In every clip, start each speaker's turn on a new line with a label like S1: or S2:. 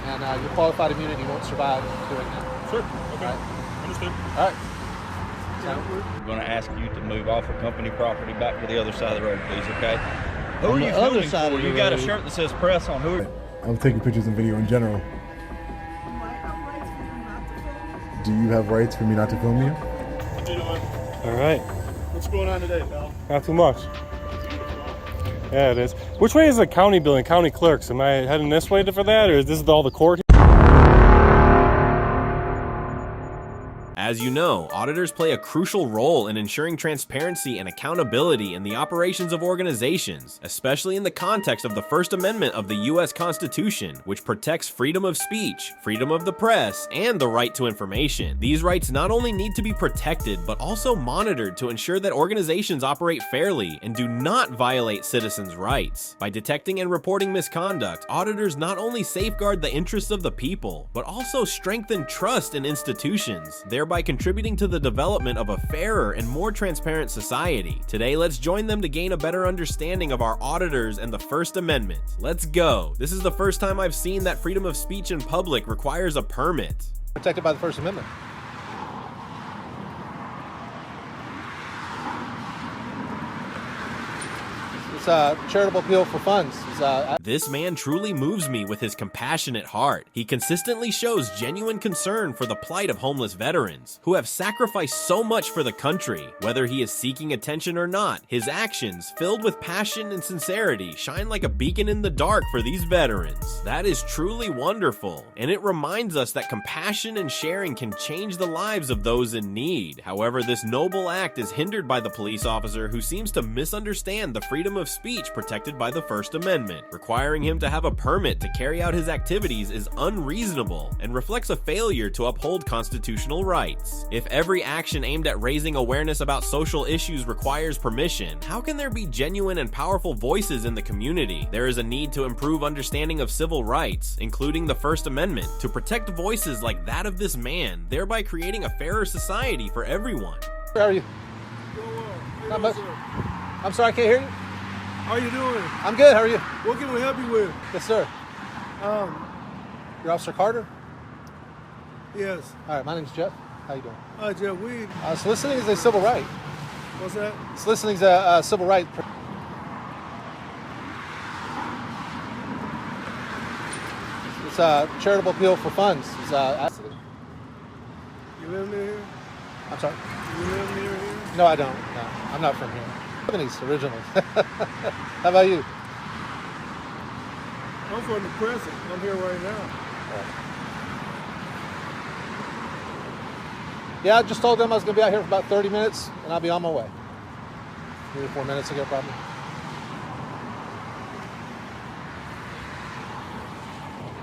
S1: and your qualified immunity won't survive doing that.
S2: Sure. Okay.
S1: Right.
S2: Understood.
S1: All right.
S3: We're going to ask you to move off of company property back to the other side of the road, please, okay? Who
S4: On
S3: are you
S4: the other
S3: filming
S4: side
S3: for?
S4: of the
S3: You got a
S4: road.
S3: shirt that says press on. Who are
S5: I'm taking pictures and video in general. Do you have rights for me not to film you?
S2: What you doing?
S6: All right.
S2: What's going on today, pal?
S6: Not too much. Yeah, it is. Which way is the county building, county clerks? Am I heading this way for that, or is this all the court?
S7: As you know, auditors play a crucial role in ensuring transparency and accountability in the operations of organizations, especially in the context of the First Amendment of the U.S. Constitution, which protects freedom of speech, freedom of the press, and the right to information. These rights not only need to be protected, but also monitored to ensure that organizations operate fairly and do not violate citizens' rights. By detecting and reporting misconduct, auditors not only safeguard the interests of the people, but also strengthen trust in institutions, thereby contributing to the development of a fairer and more transparent society. Today, let's join them to gain a better understanding of our auditors and the First Amendment. Let's go. This is the first time I've seen that freedom of speech in public requires a permit.
S1: Protected by the First Amendment. It's a charitable appeal for funds.
S7: This man truly moves me with his compassionate heart. He consistently shows genuine concern for the plight of homeless veterans, who have sacrificed so much for the country. Whether he is seeking attention or not, his actions, filled with passion and sincerity, shine like a beacon in the dark for these veterans. That is truly wonderful, and it reminds us that compassion and sharing can change the lives of those in need. However, this noble act is hindered by the police officer who seems to misunderstand the freedom of speech protected by the First Amendment. Requiring him to have a permit to carry out his activities is unreasonable and reflects a failure to uphold constitutional rights. If every action aimed at raising awareness about social issues requires permission, how can there be genuine and powerful voices in the community? There is a need to improve understanding of civil rights, including the First Amendment, to protect voices like that of this man, thereby creating a fairer society for everyone.
S1: How are you? Not much. I'm sorry, I can't hear you.
S8: How you doing?
S1: I'm good. How are you?
S8: What can we help you with?
S1: Yes, sir. You're Officer Carter?
S8: Yes.
S1: All right, my name's Jeff. How you doing?
S8: Hi, Jeff. We.
S1: Soliciting is a civil right.
S8: What's that?
S1: Soliciting is a civil right. It's a charitable appeal for funds.
S8: You live near here?
S1: I'm sorry?
S8: You live near here?
S1: No, I don't. No, I'm not from here. I'm from East originally. How about you?
S8: I'm from the present. I'm here right now.
S1: Yeah, I just told them I was going to be out here for about 30 minutes, and I'll be on my way. 3 or 4 minutes ago, probably.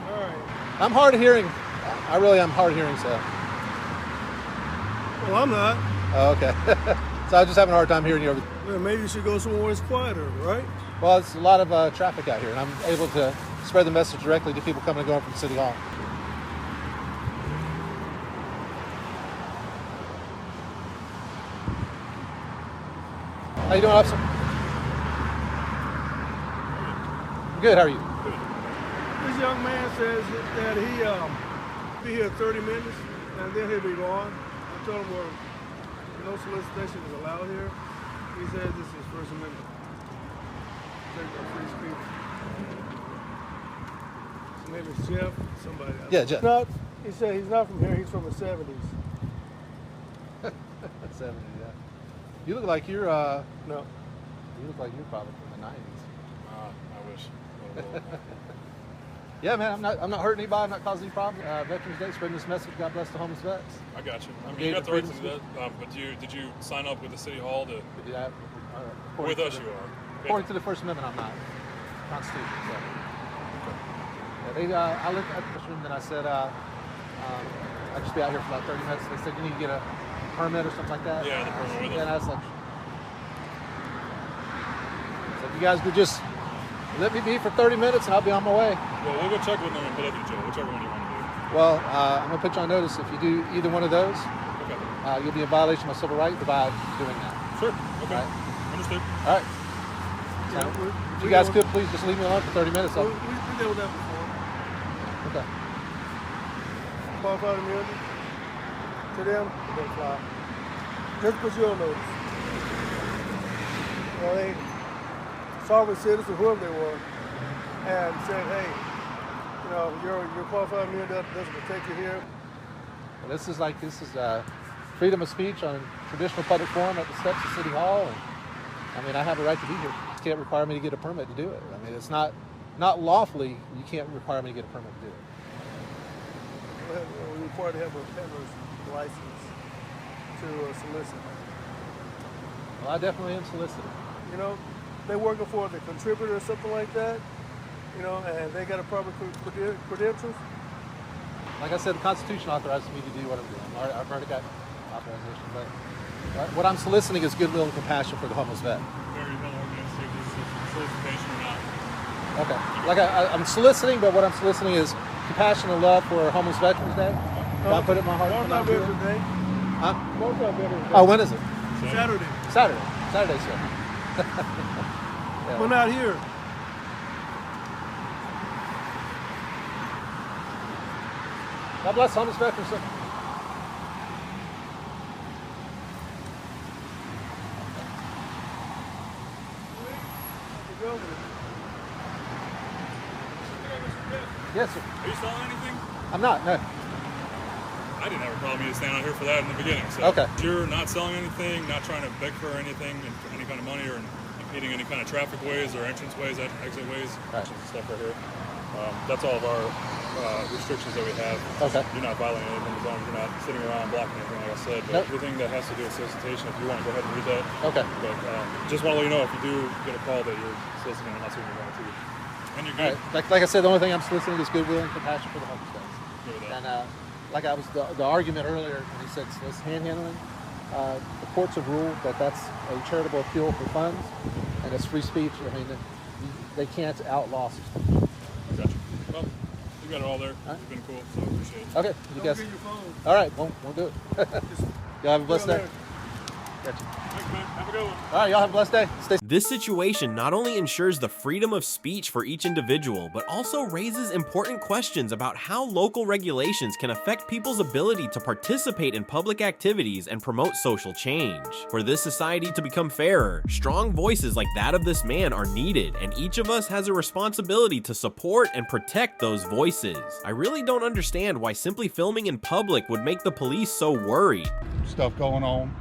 S8: All right.
S1: I'm hard of hearing. I really am hard of hearing, so.
S8: Well, I'm not.
S1: Oh, okay. So I was just having a hard time hearing you.
S8: Well, maybe you should go somewhere it's quieter, right?
S1: Well, it's a lot of traffic out here, and I'm able to spread the message directly to people coming and going from City Hall. How you doing, officer? Good. How are you?
S8: This young man says that he'll be here 30 minutes, and then he'll be gone. I told him no solicitation is allowed here. He says this is First Amendment. Protect our free speech. His name is Jeff. Somebody else.
S1: Yeah, Jeff.
S8: He said he's not from here. He's from the 70s.
S1: 70, yeah. You look like you're,
S8: No.
S1: You look like you're probably from the 90s.
S2: I wish.
S1: Yeah, man, I'm not hurting anybody. I'm not causing any problems. Veterans Day, spreading this message. God bless the homeless vets.
S2: I got you. I mean,
S1: Gave
S2: you got
S1: the
S2: the right to
S1: freedom
S2: do that. But did you sign up with the City Hall to?
S1: Yeah,
S2: With us, you are.
S1: According to the First Amendment, I'm not. Constitution. So. Yeah, I looked at this room and I said, I'd just be out here for about 30 minutes. They said you need to get a permit or something like that.
S2: Yeah, the permit with
S1: And
S2: us.
S1: I was like, so if you guys could just let me be for 30 minutes and I'll be on my way.
S2: Well, we'll go check with them and put up your jail, whichever one you want to do.
S1: Well, I'm going to put you on notice. If you do either one of those,
S2: Okay.
S1: you'll be in violation of my civil rights by doing that.
S2: Sure. Okay.
S1: Right.
S2: Understood.
S1: All right. So,
S8: Yeah,
S1: if you guys could please just leave me alone for 30 minutes.
S8: We dealt with that before.
S1: Okay.
S8: qualified immunity to them, it doesn't fly. Just because you're on notice. You know, they sovereign citizens, whoever they were, and said, hey, you know, your qualified immunity doesn't protect you here.
S1: Well, this is freedom of speech on traditional public forum at the steps of City Hall. And, I mean, I have a right to be here. You can't require me to get a permit to do it. I mean, it's not lawfully, you can't require me to get a permit to do it.
S8: We're required to have a peddler's license to solicit.
S1: Well, I definitely am soliciting.
S8: You know, they're working for the contributor or something like that, you know, and they got a proper credentials.
S1: Like I said, the Constitution authorizes me to do what I'm doing. I've already got authorization, but what I'm soliciting is goodwill and compassion for the homeless vet.
S2: Very well organized, if it's solicitation or not.
S1: Okay. Like I'm soliciting, but what I'm soliciting is compassion and love for Homeless Veterans Day. I put it in my heart.
S8: Both are Veterans Day.
S1: Huh?
S8: Both are Veterans Day.
S1: Oh, when is it?
S8: Saturday.
S1: Saturday, sir. Yeah.
S8: We're not here.
S1: God bless homeless veterans. Sir. Yes, sir.
S2: Are you selling anything?
S1: I'm not. No.
S2: I didn't have a problem with you standing out here for that in the beginning. So
S1: Okay.
S2: You're not selling anything, not trying to beg for anything, any kind of money, or impeding any kind of traffic ways or entrance ways, exit ways,
S1: Right.
S2: stuff right here. That's all of our restrictions that we have.
S1: Okay.
S2: You're not violating anything as long as you're not sitting around blocking anything, like I said. But
S1: Nope.
S2: everything that has to do with solicitation, if you want to go ahead and read that.
S1: Okay.
S2: But just want to let you know if you do get a call that you're soliciting, I'm not saying you're going to. And you're
S1: All
S2: good.
S1: right. Like I said, the only thing I'm soliciting is goodwill and compassion for the homeless veterans.
S2: Good with that.
S1: And like I was the argument earlier when he said this handhandling, the courts have ruled that that's a charitable appeal for funds, and it's free speech. I mean, they can't outlaw such.
S2: Gotcha. Well, you got it all there.
S1: All right.
S2: It's been cool, so I appreciate it.
S1: Okay, you
S8: Don't
S1: guys.
S8: get your phone.
S1: All right, won't do it. Y'all have a blessed day. Gotcha.
S2: Thanks, man. Have a good one.
S1: All right, y'all have a blessed day. Stay.
S7: This situation not only ensures the freedom of speech for each individual, but also raises important questions about how local regulations can affect people's ability to participate in public activities and promote social change. For this society to become fairer, strong voices like that of this man are needed, and each of us has a responsibility to support and protect those voices. I really don't understand why simply filming in public would make the police so worried.
S4: Stuff going on.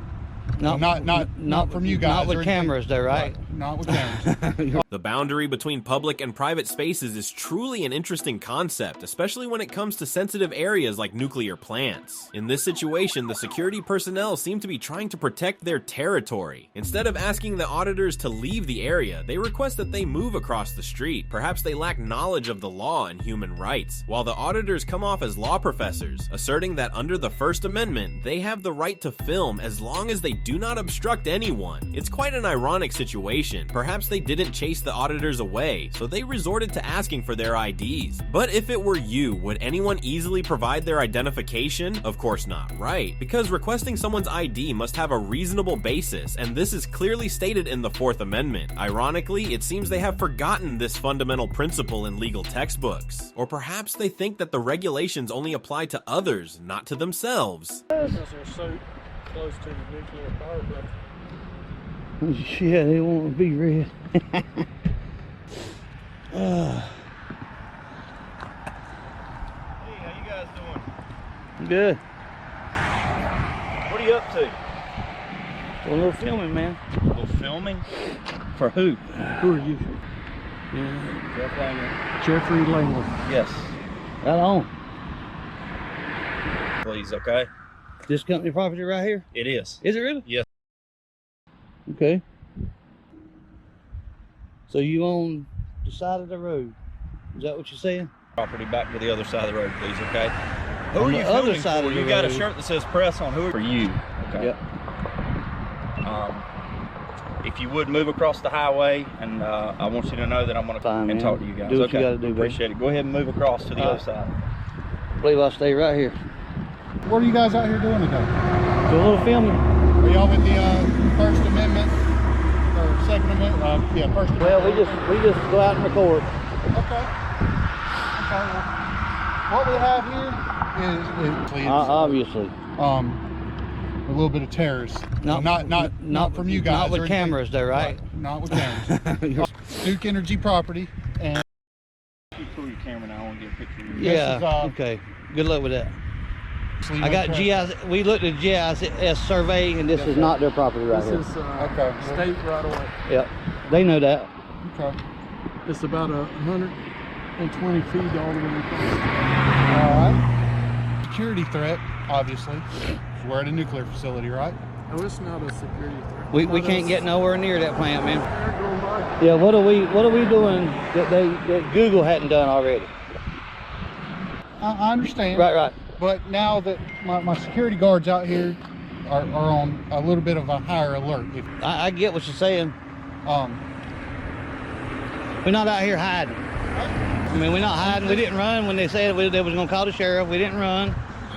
S9: Not
S4: From you guys.
S9: Not
S4: or
S9: with
S4: anything.
S9: cameras though, right?
S4: Not with cameras.
S7: The boundary between public and private spaces is truly an interesting concept, especially when it comes to sensitive areas like nuclear plants. In this situation, the security personnel seem to be trying to protect their territory. Instead of asking the auditors to leave the area, they request that they move across the street. Perhaps they lack knowledge of the law and human rights, while the auditors come off as law professors, asserting that under the First Amendment, they have the right to film as long as they do not obstruct anyone. It's quite an ironic situation. Perhaps they didn't chase the auditors away, so they resorted to asking for their IDs. But if it were you, would anyone easily provide their identification? Of course not, right? Because requesting someone's ID must have a reasonable basis, and this is clearly stated in the Fourth Amendment. Ironically, it seems they have forgotten this fundamental principle in legal textbooks. Or perhaps they think that the regulations only apply to others, not to themselves.
S8: Because they're so close to the nuclear power plant.
S9: Shit, they want to be red.
S8: Hey, how you guys doing?
S9: Good.
S3: What are you up to?
S9: A little filming, man.
S3: A little filming? For who?
S9: Who are you? Jeffrey Langley.
S3: Yes.
S9: Right on.
S3: Please, okay?
S9: This company property right here?
S3: It is.
S9: Is it really?
S3: Yes.
S9: Okay. So you on the side of the road? Is that what you're saying?
S3: Property back to the other side of the road, please, okay? Who
S9: On
S3: are
S9: the
S3: you
S9: other
S3: filming
S9: side
S3: for?
S9: of the
S3: You got a
S9: road.
S3: shirt that says press on. Who are for you? Okay.
S9: Yep.
S3: If you would move across the highway, and I want you to know that I'm going to
S9: Fine,
S3: come and
S9: man.
S3: talk to you guys.
S9: Do what
S3: okay.
S9: you gotta do, baby.
S3: Appreciate it. Go ahead and move across to the other side.
S9: I believe I'll stay right here.
S4: What are you guys out here doing today?
S9: Do a little filming.
S4: Are y'all with the First Amendment or Second Amendment? Yeah, First Amendment.
S9: Well, we just go out and record.
S4: Okay. Okay. Well, what we have here is
S9: Obviously.
S4: A little bit of terrors. Not from you guys.
S9: Not with cameras though, right?
S4: Not with cameras. Duke Energy property. And
S3: You pull your camera now. I want to get a picture of you.
S9: Yeah. Okay. Good luck with that. I got GIS. We looked at GIS survey, and this is not their property right here.
S8: This is state right away.
S9: Yep. They know that.
S4: Okay.
S8: It's about 120 feet all the way across.
S4: All right. Security threat, obviously. We're at a nuclear facility, right?
S8: Oh, it's not a security threat.
S9: We can't get nowhere near that plant, man. Yeah. What are we doing that Google hadn't done already?
S4: I understand.
S9: Right.
S4: But now that my security guards out here are on a little bit of a higher alert.
S9: I get what you're saying. We're not out here hiding. I mean, we're not hiding. We didn't run when they said they was going to call the sheriff. We didn't run.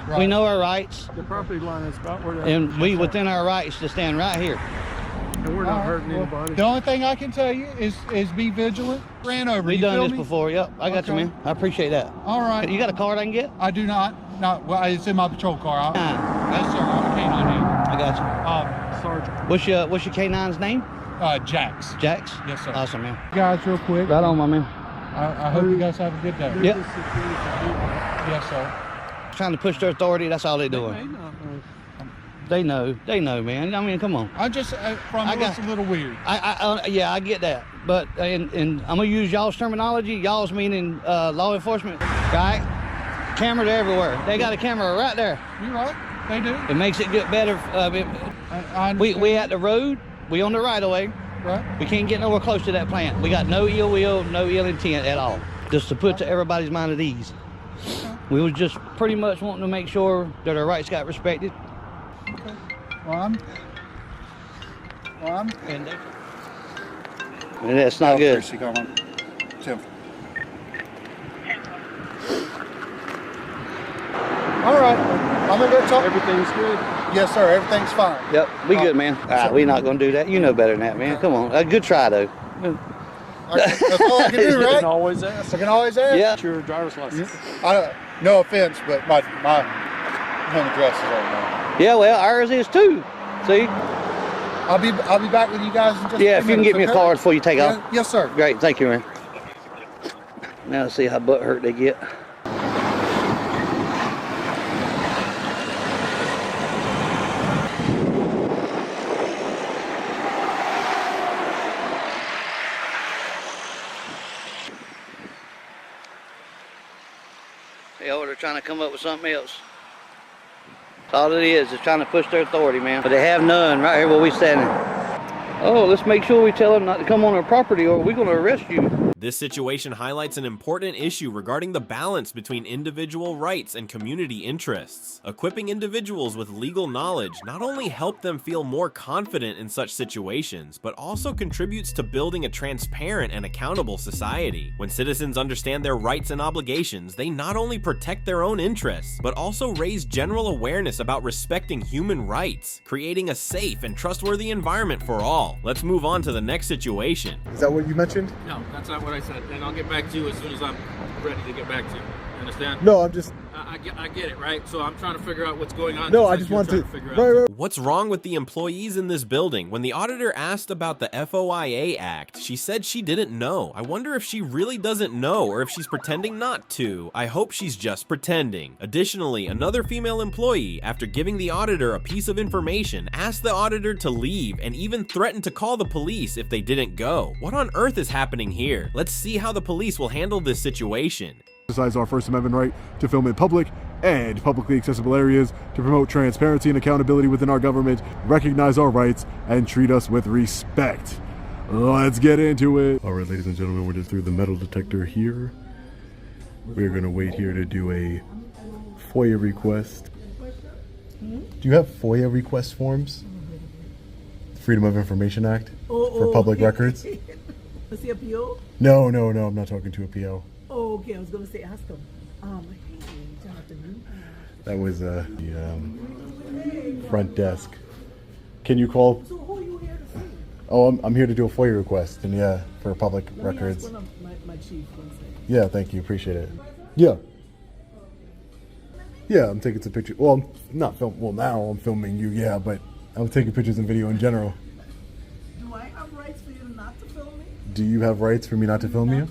S9: Right. We know our rights.
S8: The property line is about where that.
S9: And we within our rights to stand right here.
S8: And we're not hurting anybody.
S4: The only thing I can tell you is be vigilant. Ran over.
S9: We've done this before. Yep, I got you, man. I appreciate that.
S4: All right.
S9: You got a card I can get?
S4: I do not. Well, it's in my patrol car. Yes, sir. I'm a K9 handler.
S9: I got you.
S8: Sergeant.
S9: What's your K9's name?
S4: Jax.
S9: Jax?
S4: Yes, sir.
S9: Awesome, man.
S4: Guys, real quick.
S9: Right on, my man.
S4: I hope you guys have a good day.
S9: Yep.
S4: Yes, sir.
S9: Trying to push their authority. That's all they're doing. They know, man. I mean, come on.
S4: I just from it's a little weird.
S9: Yeah, I get that. But and I'm gonna use y'all's terminology. Y'all's meaning law enforcement, right? Cameras everywhere. They got a camera right there.
S4: You're right. They do.
S9: It makes it get better. We at the road. We on the right of way.
S4: Right.
S9: We can't get nowhere close to that plant. We got no ill will, no ill intent at all. Just to put to everybody's mind at ease. We was just pretty much wanting to make sure that our rights got respected.
S4: Okay. Well, I'm
S9: and that's not good.
S4: Tim. All right. I'm gonna go talk.
S8: Everything's good.
S4: Yes, sir. Everything's fine.
S9: Yep, we good, man. All right, we're not gonna do that. You know better than that, man. Come on. A good try, though.
S4: That's all I can do, right?
S8: You can always ask.
S4: I can always ask.
S9: Yeah.
S8: What's your driver's license?
S4: No offense, but my home address is on there.
S9: Yeah, well, ours is too. See?
S4: I'll be back with you guys in just a few
S9: Yeah, if you can
S4: minutes,
S9: get me a
S4: okay?
S9: card before you take off.
S4: Yes, sir.
S9: Great, thank you, man. Now let's see how butt hurt they get. They're trying to come up with something else. That's all it is trying to push their authority, man. But they have none right here where we standing. Oh, let's make sure we tell them not to come on our property or we're going to arrest you.
S7: This situation highlights an important issue regarding the balance between individual rights and community interests. Equipping individuals with legal knowledge not only helps them feel more confident in such situations, but also contributes to building a transparent and accountable society. When citizens understand their rights and obligations, they not only protect their own interests, but also raise general awareness about respecting human rights, creating a safe and trustworthy environment for all. Let's move on to the next situation.
S5: Is that what you mentioned?
S10: No, that's not what I said. And I'll get back to you as soon as I'm ready to get back to you. You understand?
S5: No, I'm just...
S10: I get it, right? So I'm trying to figure out what's going on.
S5: No, I just want to...
S7: Right. What's wrong with the employees in this building? When the auditor asked about the FOIA Act, she said she didn't know. I wonder if she really doesn't know or if she's pretending not to. I hope she's just pretending. Additionally, another female employee, after giving the auditor a piece of information, asked the auditor to leave and even threatened to call the police if they didn't go. What on earth is happening here? Let's see how the police will handle this situation.
S5: Exercise our First Amendment right to film in public and publicly accessible areas, to promote transparency and accountability within our government, recognize our rights, and treat us with respect. Let's get into it. All right, ladies and gentlemen, we're just through the metal detector here. We're gonna wait here to do a FOIA request. Do you have FOIA request forms? Freedom of Information Act for public records?
S11: Was he a PO?
S5: No, I'm not talking to a PO.
S11: Oh, okay. I was going to say, ask him. Hey, Jonathan.
S5: That was the front desk. Can you call?
S11: So who are you here to see?
S5: Oh, I'm here to do a FOIA request, and yeah, for public records.
S11: Ask one of my chief one second.
S5: Yeah, thank you, appreciate it. Yeah. Yeah, I'm taking some pictures. Well, I'm not film. Well, now I'm filming you. Yeah, but I'm taking pictures and video in general.
S11: Do I have rights for you not to film me?
S5: Do you have rights for me not to film you?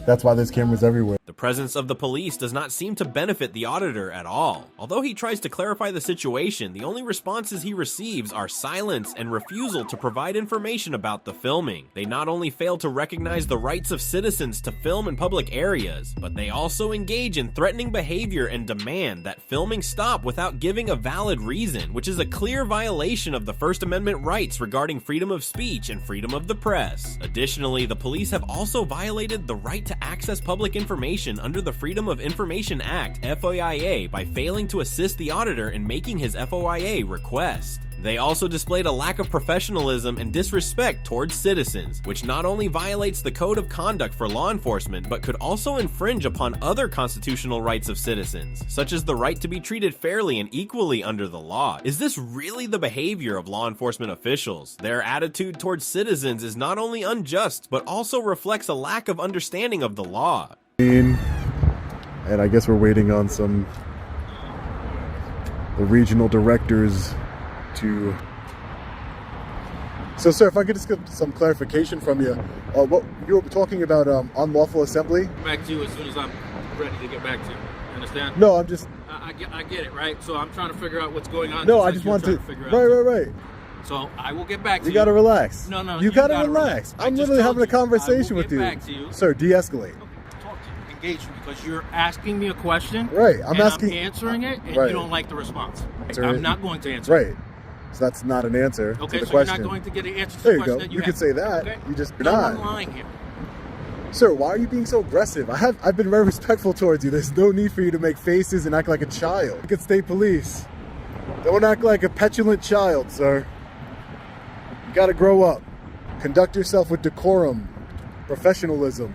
S5: That's why there's cameras everywhere.
S7: The presence of the police does not seem to benefit the auditor at all. Although he tries to clarify the situation, the only responses he receives are silence and refusal to provide information about the filming. They not only fail to recognize the rights of citizens to film in public areas, but they also engage in threatening behavior and demand that filming stop without giving a valid reason, which is a clear violation of the First Amendment rights regarding freedom of speech and freedom of the press. Additionally, the police have also violated the right to access public information under the Freedom of Information Act, FOIA, by failing to assist the auditor in making his FOIA request. They also displayed a lack of professionalism and disrespect towards citizens, which not only violates the code of conduct for law enforcement, but could also infringe upon other constitutional rights of citizens, such as the right to be treated fairly and equally under the law. Is this really the behavior of law enforcement officials? Their attitude towards citizens is not only unjust, but also reflects a lack of understanding of the law.
S5: And I guess we're waiting on the regional directors to. So, sir, if I could just get some clarification from you, what you were talking about unlawful assembly.
S10: Back to you as soon as I'm ready to get back to you. You understand?
S5: No, I'm just.
S10: I get it, right? So I'm trying to figure out what's going on.
S5: No, I just want to. Right.
S10: So I will get back to you.
S5: You gotta relax.
S10: No.
S5: You gotta relax. I'm literally having a conversation with you.
S10: Back to you.
S5: Sir, de-escalate.
S10: Talk to you, engage me, because you're asking me a question.
S5: Right. I'm
S10: answering it, and you don't like the response. I'm not going to answer.
S5: Right. So that's not an answer to the question.
S10: You're not going to get an answer to
S5: there
S10: the
S5: you
S10: question.
S5: Go. You could say that.
S10: Okay?
S5: You just
S10: no,
S5: not.
S10: I'm lying here.
S5: Sir, why are you being so aggressive? I've been very respectful towards you. There's no need for you to make faces and act like a child. Look at state police. Don't act like a petulant child, sir. You gotta grow up. Conduct yourself with decorum, professionalism.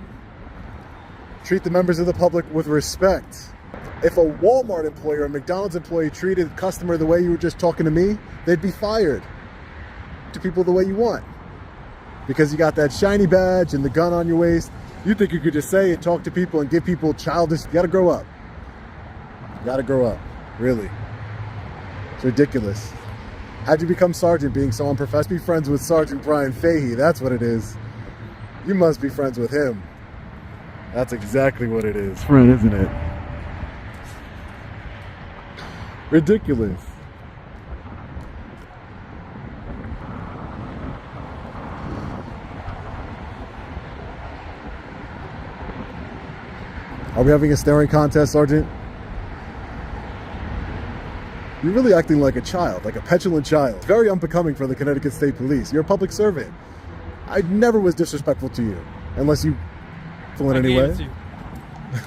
S5: Treat the members of the public with respect. If a Walmart employee or a McDonald's employee treated a customer the way you were just talking to me, they'd be fired. To people the way you want. Because you got that shiny badge and the gun on your waist. You think you could just say and talk to people and give people childish. You gotta grow up. You gotta grow up. Really. It's ridiculous. How'd you become sergeant being so unprofessional? Be friends with Sergeant Brian Fahey. That's what it is. You must be friends with him. That's exactly what it is. Friend, isn't it? Ridiculous. Are we having a staring contest, Sergeant? You're really acting like a child, like a petulant child. Very unbecoming for the Connecticut State Police. You're a public servant. I never was disrespectful to you, unless you feel in any way.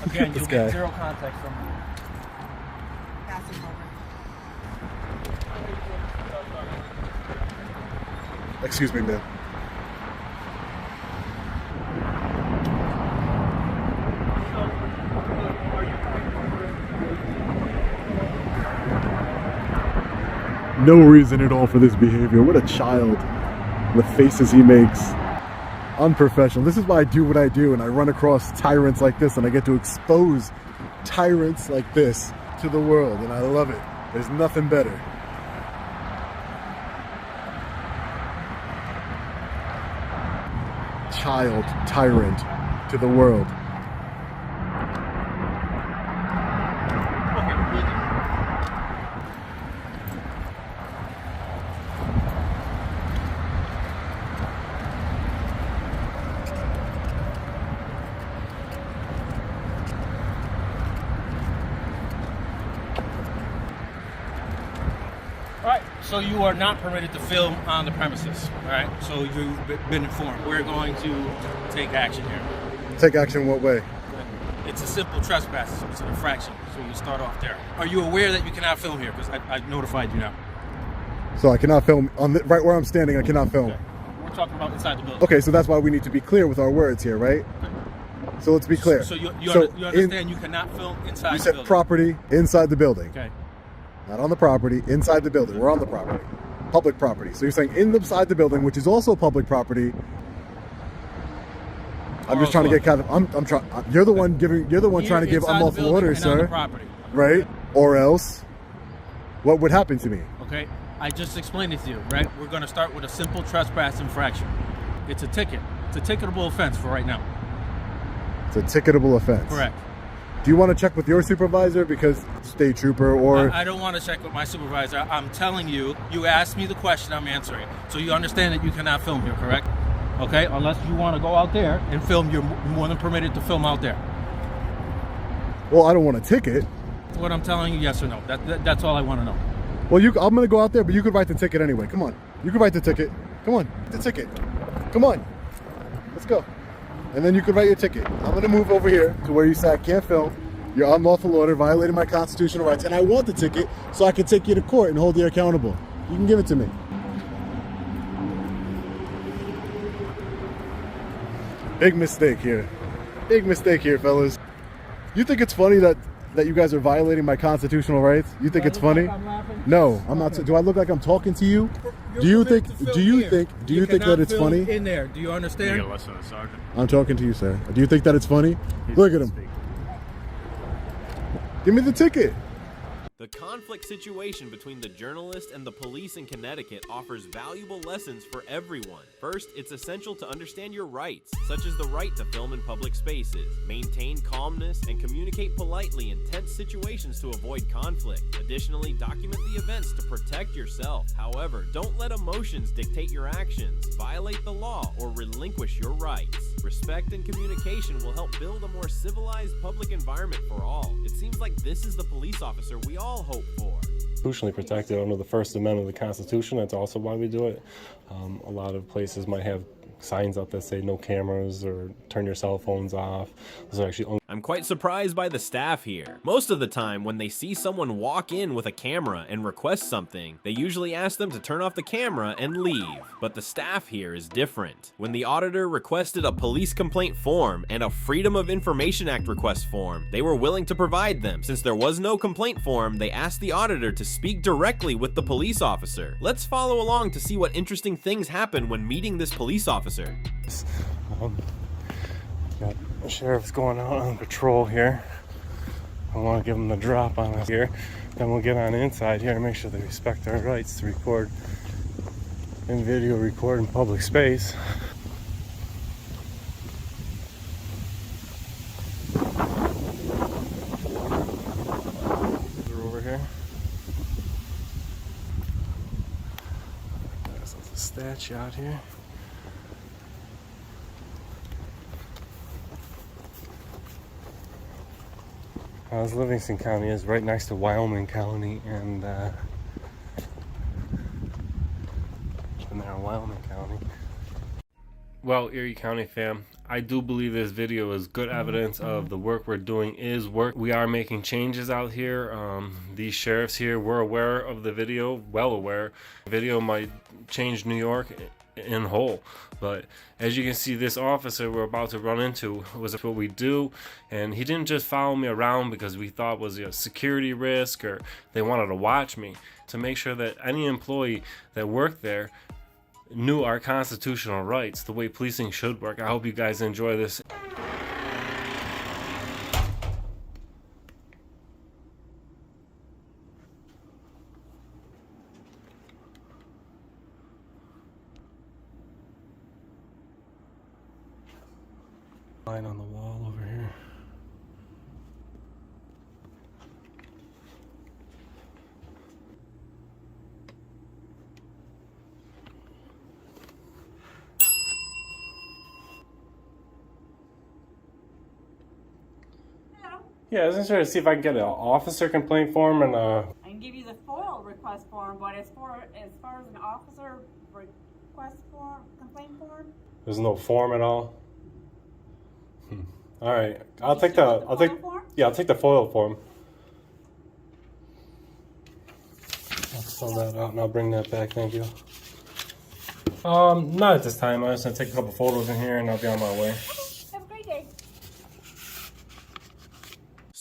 S10: Again,
S5: This
S10: you'll
S5: guy.
S10: get zero contact from me.
S11: Pass him over.
S5: Excuse me, ma'am. No reason at all for this behavior. What a child. The faces he makes. Unprofessional. This is why I do what I do, and I run across tyrants like this, and I get to expose tyrants like this to the world, and I love it. There's nothing better. Child tyrant to the world.
S10: Alright, so you are not permitted to film on the premises. Alright, so you've been informed. We're going to take action here.
S5: Take action what way?
S10: It's a simple trespass. It's an infraction. So you start off there. Are you aware that you cannot film here? Because I notified you now.
S5: So I cannot film on the, right where I'm standing. I cannot film.
S10: Okay. We're talking about inside the building.
S5: Okay, so that's why we need to be clear with our words here, right? So let's be clear.
S10: So you understand you cannot film inside
S5: You
S10: the
S5: said
S10: building.
S5: property inside the building.
S10: Okay.
S5: Not on the property, inside the building. We're on the property. Public property. So you're saying inside the building, which is also public property. I'm just trying to get kind of. I'm trying. You're the one giving. You're the one trying to give unlawful orders, sir.
S10: Property.
S5: Right? Or else, what would happen to me?
S10: Okay, I just explained it to you, right? We're going to start with a simple trespass infraction. It's a ticket. It's a ticketable offense for right now.
S5: It's a ticketable offense.
S10: Correct.
S5: Do you want to check with your supervisor because state trooper or...
S10: I don't want to check with my supervisor. I'm telling you, you asked me the question, I'm answering. So you understand that you cannot film here, correct? Okay, unless you want to go out there and film, you're more than permitted to film out there.
S5: Well, I don't want a ticket.
S10: What I'm telling you, yes or no. That's all I want to know.
S5: Well, I'm going to go out there, but you could write the ticket anyway. Come on. You could write the ticket. Come on, the ticket. Come on. Let's go. And then you could write your ticket. I'm going to move over here to where you say I can't film. You're unlawful order, violating my constitutional rights, and I want the ticket so I can take you to court and hold you accountable. You can give it to me. Big mistake here. Big mistake here, fellas. You think it's funny that you guys are violating my constitutional rights? You think it's funny?
S10: Like I'm laughing?
S5: No, I'm not. Do I look like I'm talking to you? Do you think that it's funny?
S10: In there, do you understand?
S6: You gotta listen to the sergeant.
S5: I'm talking to you, sir. Do you think that it's funny? Look at him. Give me the ticket.
S7: The conflict situation between the journalist and the police in Connecticut offers valuable lessons for everyone. First, it's essential to understand your rights, such as the right to film in public spaces, maintain calmness, and communicate politely in tense situations to avoid conflict. Additionally, document the events to protect yourself. However, don't let emotions dictate your actions, violate the law, or relinquish your rights. Respect and communication will help build a more civilized public environment for all. It seems like this is the police officer we all hope for.
S6: Constitutionally protected under the First Amendment of the Constitution. That's also why we do it. A lot of places might have signs up that say no cameras or turn your cell phones off. Those are actually only.
S7: I'm quite surprised by the staff here. Most of the time, when they see someone walk in with a camera and request something, they usually ask them to turn off the camera and leave. But the staff here is different. When the auditor requested a police complaint form and a Freedom of Information Act request form, they were willing to provide them. Since there was no complaint form, they asked the auditor to speak directly with the police officer. Let's follow along to see what interesting things happen when meeting this police officer.
S6: Got the sheriff's going out on patrol here. I want to give them the drop on us here. Then we'll get on inside here and make sure they respect our rights to record and video record in public space. They're over here. There's a statue out here. Livingston County is right next to Wyoming County, and they're in Wyoming County. Well, Erie County fam, I do believe this video is good evidence of the work we're doing is work. We are making changes out here. These sheriffs here were aware of the video, well aware. The video might change New York in whole, but as you can see, this officer we're about to run into was what we do, and he didn't just follow me around because we thought was a security risk or they wanted to watch me. To make sure that any employee that worked there knew our constitutional rights, the way policing should work. I hope you guys enjoy this. Line on the wall over here. Yeah, I was just trying to see if I can get an officer complaint form and
S12: I can give you the FOIL request form, but as far as an officer request form, complaint form,
S6: there's no form at all. All right, I'll take the FOIL form. I'll fill that out and I'll bring that back. Thank you. Not at this time. I'm just gonna take a couple photos in here and I'll be on my way.
S12: have a great day.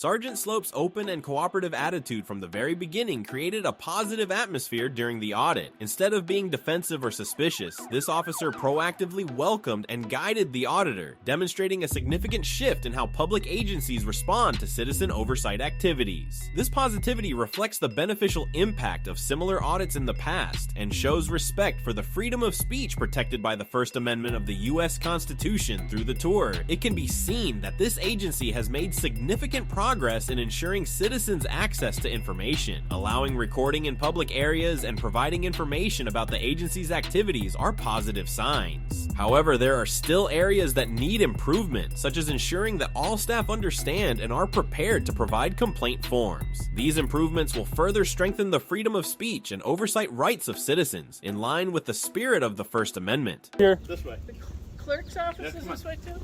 S7: Sergeant Slope's open and cooperative attitude from the very beginning created a positive atmosphere during the audit. Instead of being defensive or suspicious, this officer proactively welcomed and guided the auditor, demonstrating a significant shift in how public agencies respond to citizen oversight activities. This positivity reflects the beneficial impact of similar audits in the past and shows respect for the freedom of speech protected by the First Amendment of the U.S. Constitution. Through the tour, it can be seen that this agency has made significant progress in ensuring citizens access to information. Allowing recording in public areas and providing information about the agency's activities are positive signs. However, there are still areas that need improvement, such as ensuring that all staff understand and are prepared to provide complaint forms. These improvements will further strengthen the freedom of speech and oversight rights of citizens, in line with the spirit of the First Amendment.
S13: Here. This way.
S12: The clerk's office is this way too?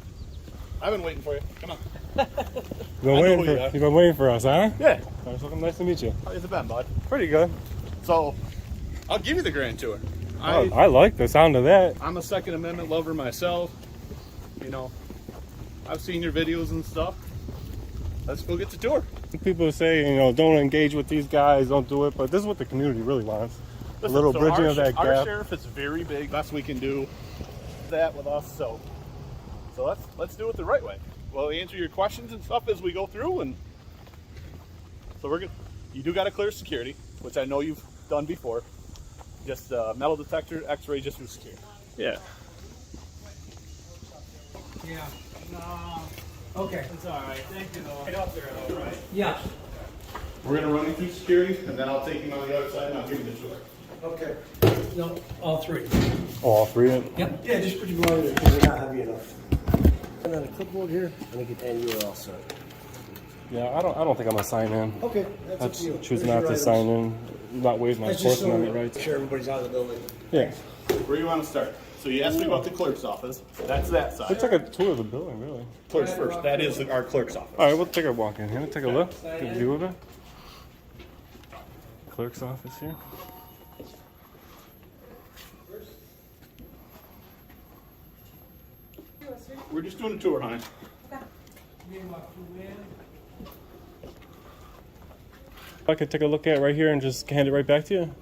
S13: I've been waiting for you. Come on.
S14: You've been waiting for us, huh?
S13: Yeah.
S14: Nice to meet you.
S13: How's it been, bud?
S14: Pretty good.
S13: So, I'll give you the grand tour.
S14: I like the sound of that.
S13: I'm a Second Amendment lover myself. You know, I've seen your videos and stuff. Let's go get the tour.
S14: People say, you know, don't engage with these guys, don't do it, but this is what the community really wants.
S13: Listen,
S14: a little
S13: so
S14: bridging of that gap.
S13: Our sheriff is very big. Best we can do that with us. So let's do it the right way. We'll answer your questions and stuff as we go through, and so we're good. You do got to clear security, which I know you've done before. Just metal detector, X-ray, just for security.
S14: Yeah.
S15: Yeah. Okay. It's all right. Thank you, though.
S13: Right up there, though, right?
S15: Yeah.
S13: We're gonna run you through security, and then I'll take him on the other side, and I'll give you the tour.
S15: Okay. No, all three.
S14: Oh, all three?
S15: Yep. Yeah, just put your body there because they're not heavy enough. And then a clipboard here, and you are all set.
S14: Yeah, I don't think I'm gonna sign in.
S15: Okay, that's up to you.
S14: Choose
S15: There's
S14: not
S15: your
S14: to
S15: items.
S14: sign in, not waive my
S15: That's just
S14: First
S15: so
S14: Amendment rights.
S15: sure everybody's out of the building.
S14: Yeah.
S13: Where do you want to start? So you asked me about the clerk's office. That's that side.
S14: Let's take a tour of the building, really.
S13: Clerk's first. That is our clerk's office.
S14: All right, we'll take a walk in here. Take a look. Get a view of it. Clerk's office here.
S13: We're just doing a tour, honey.
S14: I could take a look at it right here and just hand it right back to you.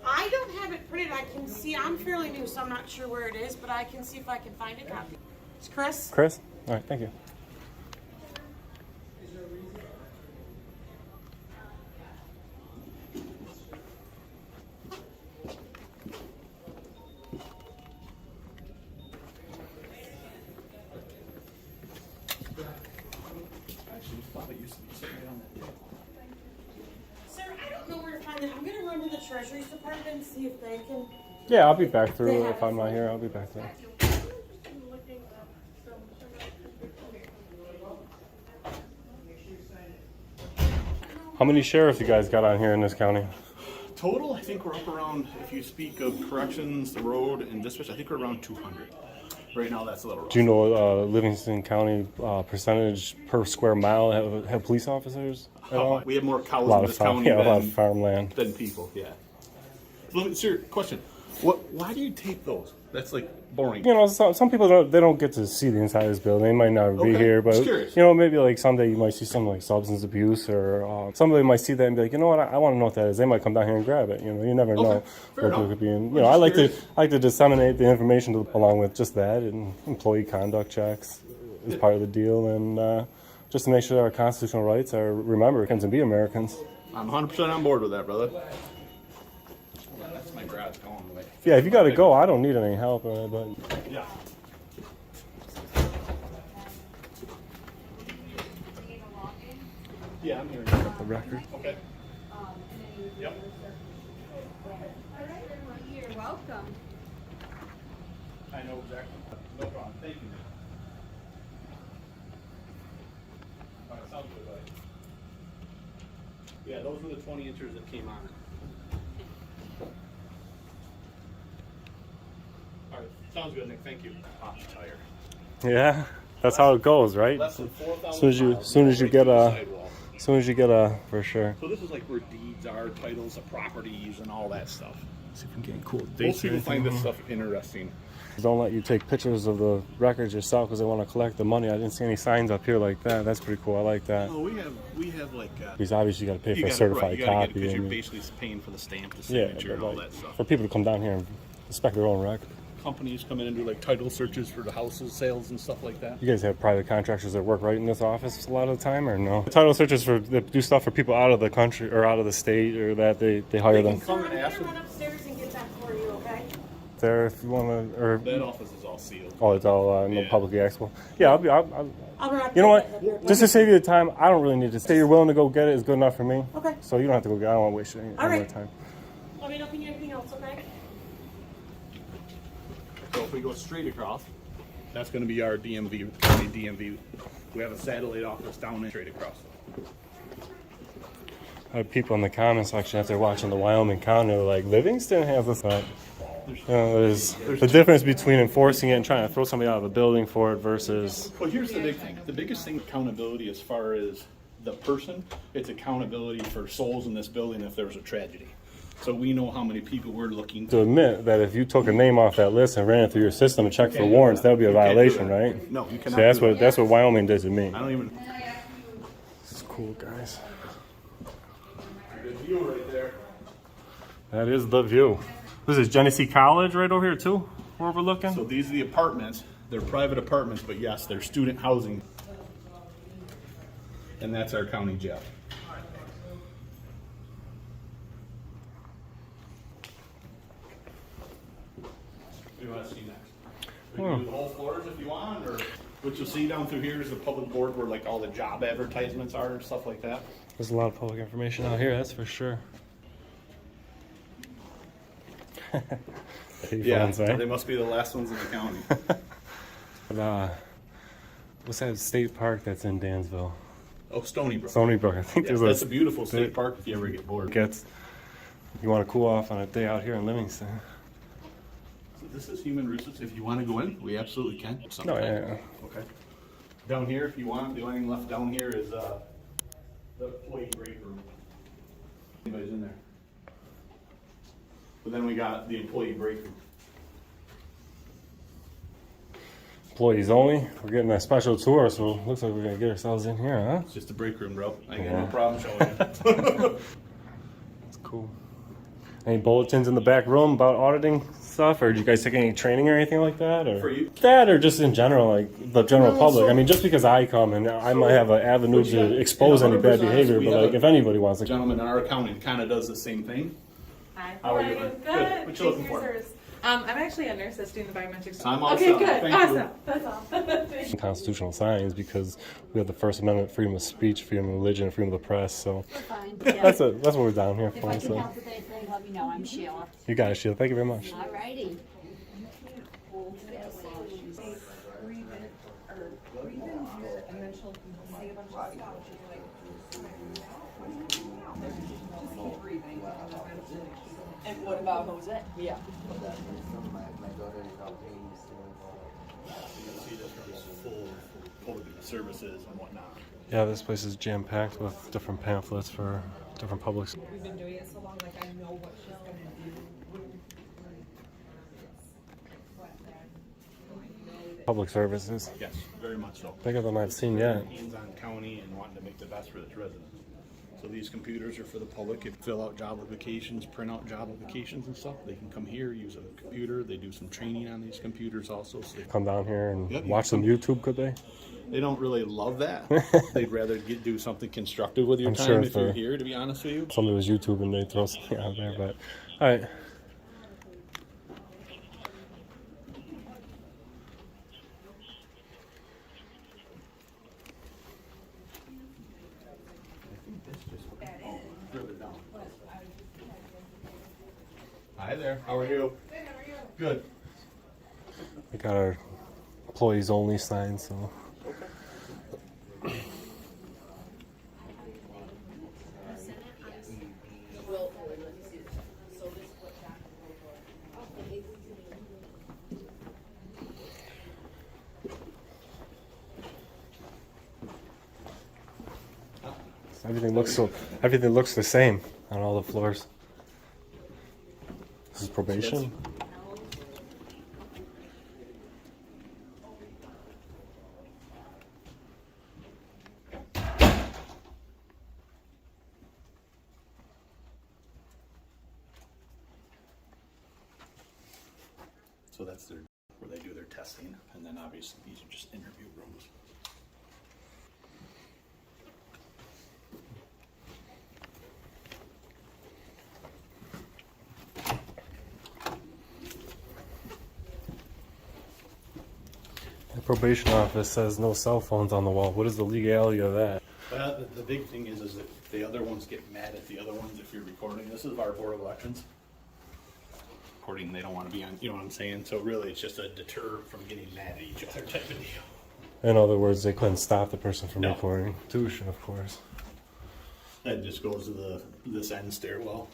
S16: I don't have it printed. I can see. I'm fairly new, so I'm not sure where it is, but I can see if I can find a copy. It's Chris.
S14: Chris? All right, thank you.
S16: Sir, I don't know where to find it. I'm going to run to the Treasury Department and see if they can.
S14: Yeah, I'll be back through. If I'm not here, I'll be back through. How many sheriffs you guys got on here in this county?
S13: Total, I think we're up around, if you speak of corrections, the road, and dispatch, I think we're around 200. Right now, that's a little rough.
S14: Do you know Livingston County percentage per square mile have police officers at all?
S13: We have more cows in this county
S14: a lot of farmland
S13: than people, yeah. So let me, sir, question. Why do you tape those? That's like boring.
S14: You know, some people don't get to see the inside of this building. They might not be here, but you know, maybe like someday you might see some like substance abuse, or somebody might see that and be like, you know what, I want to know what that is. They might come down here and grab it. You know, you never know what could be in. You know, I like to disseminate the information along with just that, and employee conduct checks is part of the deal, and just to make sure that our constitutional rights are remembered and be Americans.
S13: I'm 100% on board with that, brother. That's my garage going away.
S14: Yeah, if you got to go, I don't need any help. But
S13: yeah. Yeah, I'm hearing you.
S14: The record.
S13: Okay. Yep.
S12: You're welcome.
S13: I know exactly. No problem. Thank you. All right, sounds good, buddy. Yeah, those were the 20 inchers that came on. All right, sounds good, Nick. Thank you. Pop the tire.
S14: Yeah, that's how it goes, right?
S13: Less than 4,000
S14: soon as you get a, for sure.
S13: So this is like where deeds are, titles of properties, and all that stuff.
S14: See if we can get cool
S13: Most
S14: dates.
S13: people find this stuff interesting.
S14: Don't let you take pictures of the records yourself because they want to collect the money. I didn't see any signs up here like that. That's pretty cool. I like that.
S13: Oh, we have like.
S14: Because obviously you got to pay for a
S13: right,
S14: certified
S13: you gotta
S14: copy.
S13: because you're basically paying for the stamp, the signature, and all that stuff.
S14: For people to come down here and inspect their own record.
S13: Companies come in and do like title searches for the houses, sales, and stuff like that.
S14: You guys have private contractors that work right in this office a lot of the time, or no? Title searches that do stuff for people out of the country or out of the state, or that they hire them.
S16: Come and ask them. Run upstairs and get that for you, okay?
S14: There, if you want to, or
S13: that office is all sealed.
S14: Oh, it's all no publicly accessible. Yeah, I'll
S16: right
S14: you know what? Just to save you the time, I don't really need to. Say you're willing to go get it is good enough for me.
S16: Okay.
S14: So you don't have to go get it. I don't want to waste any more time.
S16: Let me know if you need anything else, okay?
S13: So if we go straight across, that's going to be our DMV. We have a satellite office down there straight across.
S14: I have people in the comment section after watching the Wyoming County, they're like, Livingston has this. There's the difference between enforcing it and trying to throw somebody out of a building for it versus.
S13: Well, here's the big thing. The biggest thing, accountability as far as the person, it's accountability for souls in this building if there was a tragedy. So we know how many people we're looking
S14: to admit that if you took a name off that list and ran it through your system and checked for warrants, that would be a violation, right?
S13: No, you cannot.
S14: So that's what Wyoming did to me.
S13: I don't even.
S14: This is cool, guys.
S13: Good view right there.
S14: That is the view. This is Genesee College right over here too, where we're looking.
S13: So these are the apartments. They're private apartments, but yes, they're student housing. And that's our county jail. What do you want to see next? We can do the whole floors if you want, or what you'll see down through here is the public board where like all the job advertisements are and stuff like that.
S14: There's a lot of public information out here, that's for sure.
S13: Yeah, they must be the last ones in the county.
S14: But, what's that state park that's in Dansville?
S13: Oh, Stony Brook.
S14: Stony Brook. I think
S13: that's a beautiful state park if you ever get bored.
S14: You want to cool off on a day out here in Livingston.
S13: So this is human resources. If you want to go in, we absolutely can.
S14: No, yeah.
S13: Okay. Down here, if you want, the only thing left down here is the employee break room. Anybody's in there. But then we got the employee break room.
S14: Employees only. We're getting a special tour, so it looks like we're gonna get ourselves in here, huh?
S13: It's just a break room, bro. I ain't got no problem showing you.
S14: That's cool. Any bulletins in the back room about auditing stuff, or did you guys take any training or anything like that, or
S13: for you?
S14: That, or just in general, like the general public? I mean, just because I come and I might have an avenue to expose any bad behavior, but like if anybody wants to.
S13: Gentleman in our accounting kind of does the same thing.
S17: Hi.
S13: How are you?
S17: Good.
S13: What you looking for?
S17: I'm actually a nurse that's doing the biometrics.
S13: I'm all
S17: okay,
S13: set.
S17: good.
S13: Thank
S17: Awesome.
S13: you.
S17: That's all.
S14: Constitutional science because we have the First Amendment, freedom of speech, freedom of religion, and freedom of the press. So
S18: We're fine.
S14: that's what we're down here
S18: If
S14: for.
S18: I can
S14: So
S18: help with anything, let me know. I'm Sheila.
S14: you got it, Sheila. Thank you very much.
S18: Alrighty.
S19: And what about Jose? Yeah.
S13: See, this is full public services and whatnot.
S14: Yeah, this place is jam packed with different pamphlets for different publics.
S11: We've been doing it so long, like I know what she's gonna do.
S14: Public services.
S13: Yes, very much so.
S14: Bigger than I've seen yet.
S13: Hands-on county and wanting to make the best for its residents. So these computers are for the public. If fill out job applications, print out job applications and stuff, they can come here, use a computer. They do some training on these computers also. So they
S14: Come down here and watch some YouTube, could they?
S13: They don't really love that. They'd rather do something constructive with your
S14: I'm
S13: time
S14: sure
S13: if you're here, to be honest with you.
S14: Somebody was YouTube and they throw something out there, but all right.
S13: Hi there. How are you? Good.
S14: We got our employees only sign, so. Everything looks the same on all the floors. This is probation.
S13: So that's their where they do their testing, and then obviously these are just interview rooms.
S14: The probation office says no cell phones on the wall. What is the legality of that?
S13: The big thing is that the other ones get mad at the other ones if you're recording. This is our board of elections. Recording, they don't want to be on, you know what I'm saying? So really it's just a deter from getting mad at each other type of deal.
S14: In other words, they couldn't stop the person from recording. Touche, of course.
S13: That just goes to this end stairwell.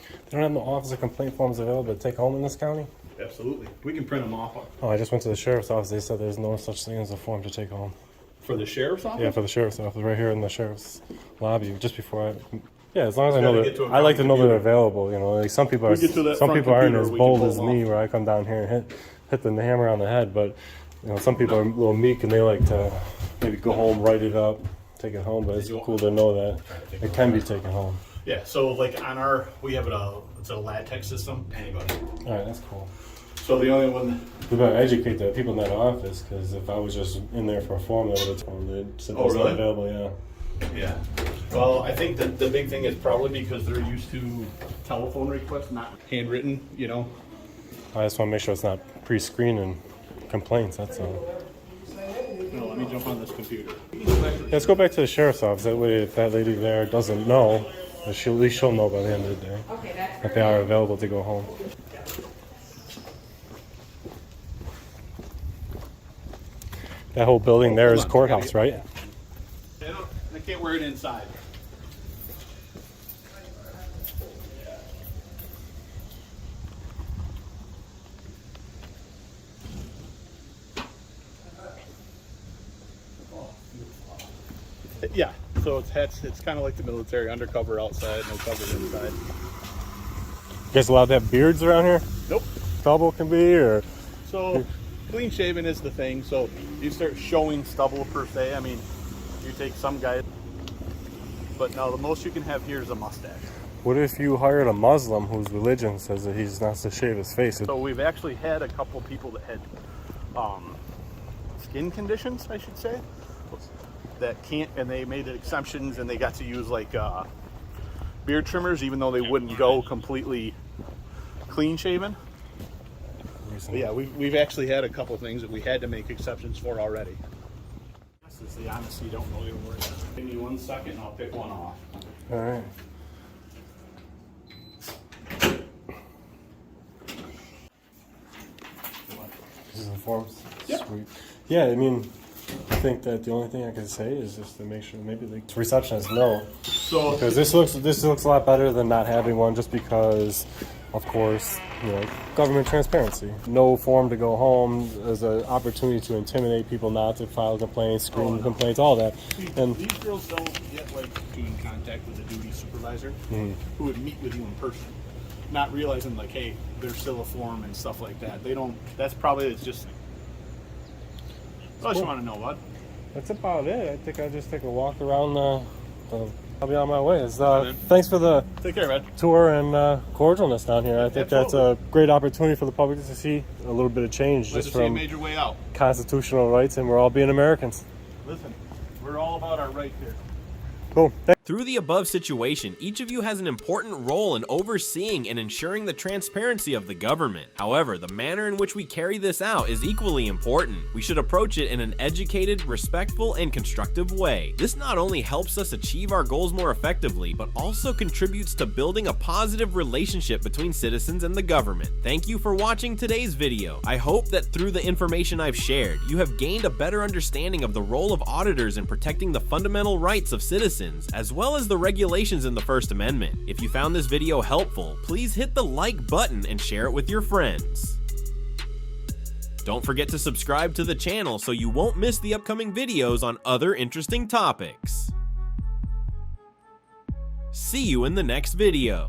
S14: They don't have no officer complaint forms available to take home in this county?
S13: Absolutely. We can print them off.
S14: Oh, I just went to the sheriff's office. They said there's no such thing as a form to take home.
S13: For the sheriff's office?
S14: Yeah, for the sheriff's office, right here in the sheriff's lobby, just before I... Yeah, as long as I know that... I like to know that they're available, you know. Like some people aren't as bold as me, where I come down here and hit the hammer on the head, but, you know, some people are a little meek and they like to maybe go home, write it up, take it home, but it's cool to know that it can be taken home.
S13: Yeah, so like on we have it's a latex system, anybody.
S14: Alright, that's cool.
S13: So the only one...
S14: We better educate the people in that office, because if I was just in there for a form, they would have told me that it's not available, yeah.
S13: Yeah. Well, I think that the big thing is probably because they're used to telephone requests, not handwritten, you know.
S14: I just want to make sure it's not pre-screening complaints, that's all.
S13: No, let me jump on this computer.
S14: Let's go back to the sheriff's office. That way, if that lady there doesn't know, at least she'll know by the end of the day that they are available to go home. That whole building there is courthouse, right?
S13: They can't wear it inside. Yeah, so it's kind of like the military, undercover outside, no cover inside.
S14: You guys allowed to have beards around here?
S13: Nope.
S14: Stubble can be, or?
S13: So, clean shaven is the thing, so you start showing stubble per se. I mean, you take some guys, but no, the most you can have here is a mustache.
S14: What if you hired a Muslim whose religion says that he's not to shave his face?
S13: So we've actually had a couple people that had skin conditions, I should say, that can't, and they made exceptions and they got to use like beard trimmers, even though they wouldn't go completely clean shaven. But yeah, we've actually had a couple things that we had to make exceptions for already. This is the honestly don't know your word. Give me 1 second and I'll pick one off.
S14: All right. This is the forms?
S13: Yep.
S14: Sweet. Yeah, I mean, I think that the only thing I can say is just to make sure maybe the receptionist know.
S13: So
S14: because this looks a lot better than not having one, just because, of course, you know, government transparency. No form to go home. There's an opportunity to intimidate people not to file complaints, screen complaints, all that. And
S13: these girls don't get like in contact with a duty supervisor who would meet with you in person, not realizing like, hey, there's still a form and stuff like that. They don't. That's probably it's just. What else you want to know, bud?
S14: That's about it. I think I'll just take a walk around I'll be on my way. Thanks for the
S13: Take care, man.
S14: tour and cordialness down here. I think that's a great opportunity for the public to see a little bit of change just from
S13: a major way out.
S14: Constitutional rights, and we're all being Americans.
S13: Listen, we're all about our rights here.
S14: Cool.
S7: Through the above situation, each of you has an important role in overseeing and ensuring the transparency of the government. However, the manner in which we carry this out is equally important. We should approach it in an educated, respectful, and constructive way. This not only helps us achieve our goals more effectively, but also contributes to building a positive relationship between citizens and the government. Thank you for watching today's video. I hope that through the information I've shared, you have gained a better understanding of the role of auditors in protecting the fundamental rights of citizens, as well as the regulations in the First Amendment. If you found this video helpful, please hit the like button and share it with your friends. Don't forget to subscribe to the channel so you won't miss the upcoming videos on other interesting topics. See you in the next video.